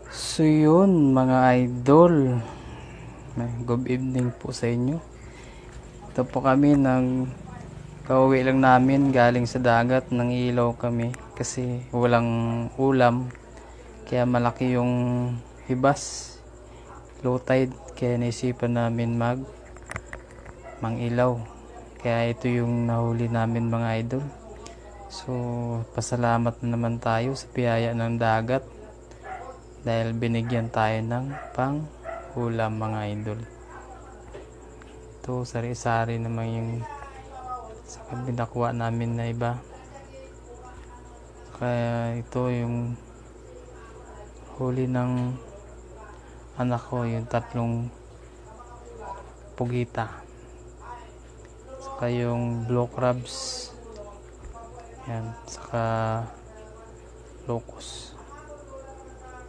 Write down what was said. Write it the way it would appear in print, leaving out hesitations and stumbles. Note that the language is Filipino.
So yun mga idol, good evening po sa inyo. Ito po kami kauwi lang namin galing sa dagat, nang ilaw kami kasi walang ulam, kaya malaki yung hibas, low tide, kaya naisipan namin mangilaw, kaya ito yung nahuli namin mga idol. So pasalamat na naman tayo sa biyaya ng dagat dahil binigyan tayo ng pang ulam mga idol. Ito sari-sari naman yung sa binakuha namin na iba, kaya ito yung huli ng anak ko, yung 3 pugita, saka yung blue crabs yan, saka locust.